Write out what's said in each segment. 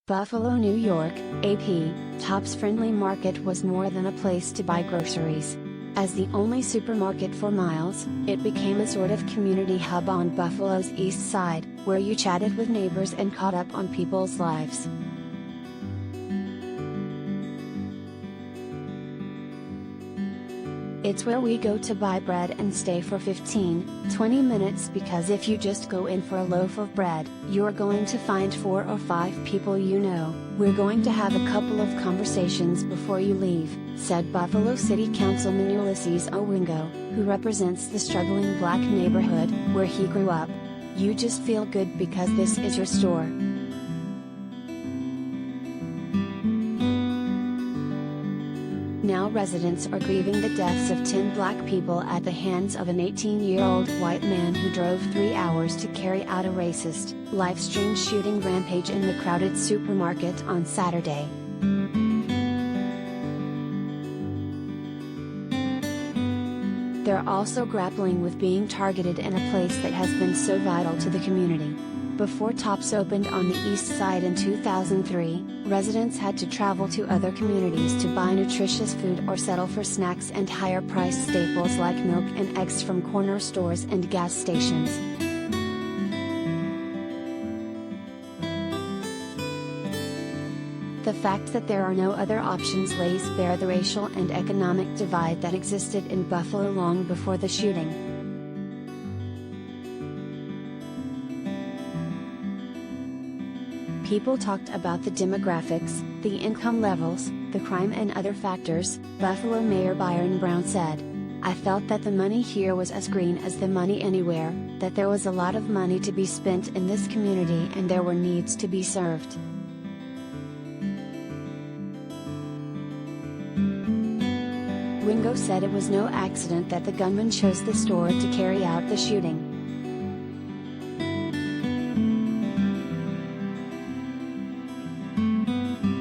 Buffalo, New York, AP, Tops Friendly Market was more than a place to buy groceries. As the only supermarket for miles, it became a sort of community hub on Buffalo's east side, where you chatted with neighbors and caught up on people's lives. It's where we go to buy bread and stay for 15-20 minutes, because if you just go in for a loaf of bread, you're going to find 4 or 5 people you know. We're going to have a couple of conversations before you leave, said Buffalo City Councilman Ulyse, who represents the struggling black neighborhood where he grew up. You just feel good because this is your store. Now residents are grieving the deaths of 10 black people at the hands of an 18-year-old white man who drove 3 hours to carry out a racist, live-streamed shooting rampage in the crowded supermarket on Saturday. They're also grappling with being targeted in a place that has been so vital to the community. Before Tops opened on the east side in 2003, residents had to travel to other communities to buy nutritious food or settle for snacks and higher-priced staples like milk and eggs from corner stores and gas stations. The fact that there are no other options lays bare the racial and economic divide that existed in Buffalo long before the shooting. People talked about the demographics, the income levels, the crime and other factors. Buffalo Mayor Byron Brown said, "I felt that the money here was as green as the money anywhere, that there was a lot of money to be spent in this community and there were needs to be served." Wingo said it was no accident that the gunman chose the store to carry out the shooting.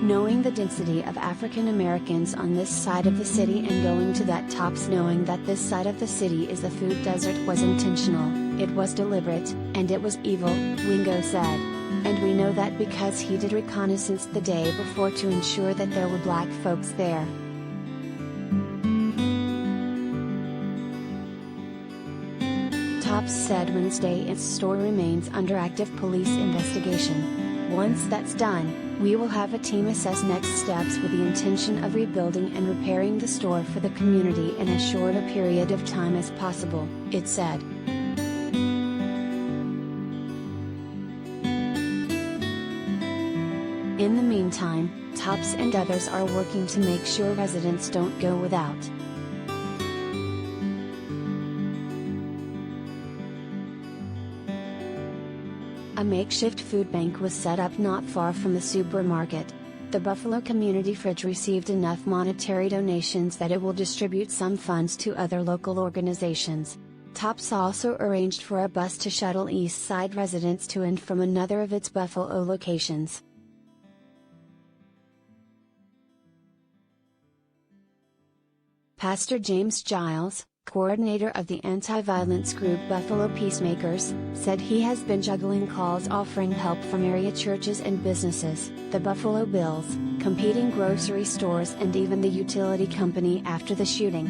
Knowing the density of African Americans on this side of the city and going to that Tops knowing that this side of the city is a food desert was intentional, it was deliberate, and it was evil, Wingo said. And we know that because he did reconnaissance the day before to ensure that there were black folks there. Tops said Wednesday its store remains under active police investigation. Once that's done, we will have a team assess next steps with the intention of rebuilding and repairing the store for the community in as short a period of time as possible, it said. In the meantime, Tops and others are working to make sure residents don't go without. A makeshift food bank was set up not far from the supermarket. The Buffalo Community Fridge received enough monetary donations that it will distribute some funds to other local organizations. Tops also arranged for a bus to shuttle East Side residents to and from another of its Buffalo locations. Pastor James Giles, coordinator of the anti-violence group Buffalo Peacemakers, said he has been juggling calls offering help from area churches and businesses, the Buffalo Bills, competing grocery stores and even the utility company after the shooting.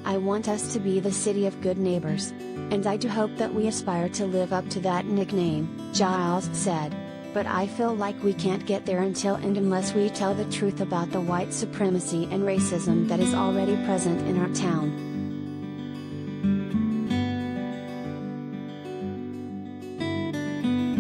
"I want us to be the city of good neighbors. And I do hope that we aspire to live up to that nickname," Giles said. "But I feel like we can't get there until and unless we tell the truth about the white supremacy and racism that is already present in our town."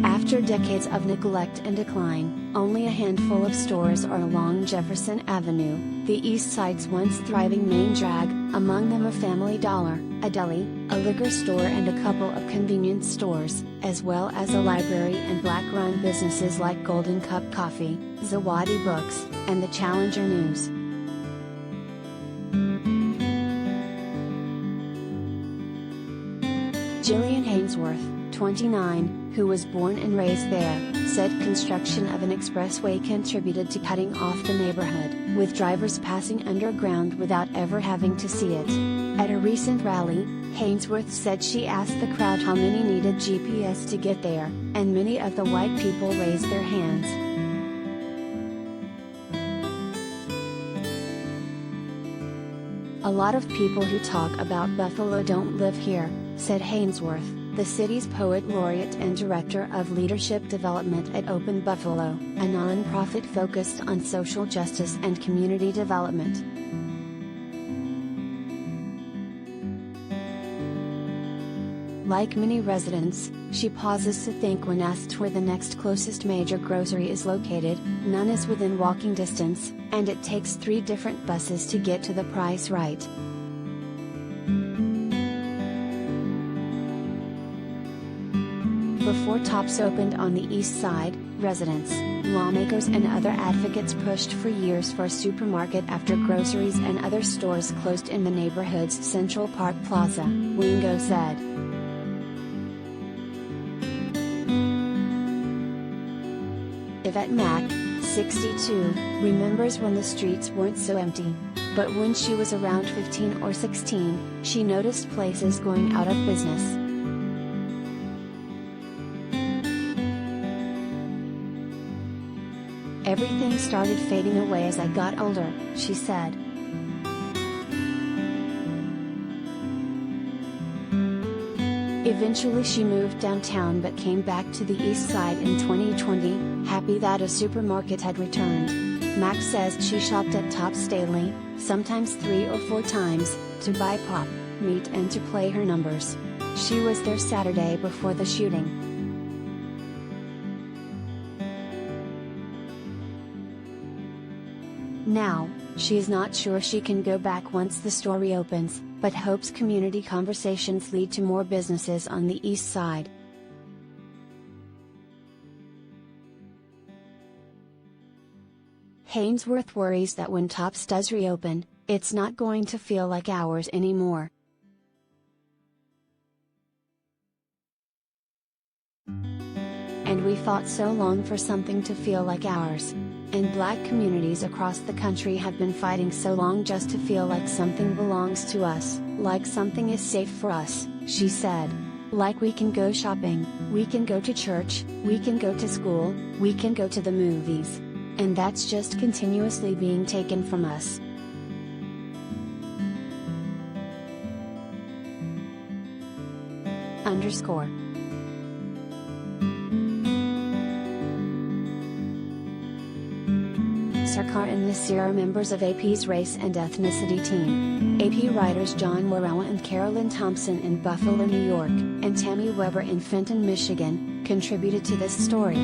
After decades of neglect and decline, only a handful of stores are along Jefferson Avenue, the East Side's once thriving main drag, among them a Family Dollar, a deli, a liquor store and a couple of convenience stores, as well as a library and black-run businesses like Golden Cup Coffee, Zawadi Books, and the Challenger News. Jillian Hainsworth, 29, who was born and raised there, said construction of an expressway contributed to cutting off the neighborhood, with drivers passing underground without ever having to see it. At a recent rally, Hainsworth said she asked the crowd how many needed GPS to get there, and many of the white people raised their hands. "A lot of people who talk about Buffalo don't live here," said Hainsworth, the city's poet laureate and director of leadership development at Open Buffalo, a non-profit focused on social justice and community development. Like many residents, she pauses to think when asked where the next closest major grocery is located. None is within walking distance, and it takes 3 different buses to get to the price right. Before Tops opened on the east side, residents, lawmakers and other advocates pushed for years for a supermarket after groceries and other stores closed in the neighborhood's Central Park Plaza, Wingo said. Yvette Mack, 62, remembers when the streets weren't so empty. But when she was around 15 or 16, she noticed places going out of business. "Everything started fading away as I got older," she said. Eventually she moved downtown but came back to the east side in 2020, happy that a supermarket had returned. Max says she shopped at Tops daily, sometimes 3 or 4 times, to buy pop, meat and to play her numbers. She was there Saturday before the shooting. Now, she is not sure she can go back once the store reopens, but hopes community conversations lead to more businesses on the east side. Hainsworth worries that when Tops does reopen, it's not going to feel like ours anymore. "And we fought so long for something to feel like ours. And Black communities across the country have been fighting so long just to feel like something belongs to us, like something is safe for us," she said. "Like we can go shopping, we can go to church, we can go to school, we can go to the movies. And that's just continuously being taken from us." _ Sarkar and Nasir are members of AP's Race and Ethnicity team. AP writers John Warawa and Carolyn Thompson in Buffalo, New York, and Tammy Weber in Fenton, Michigan, contributed to this story.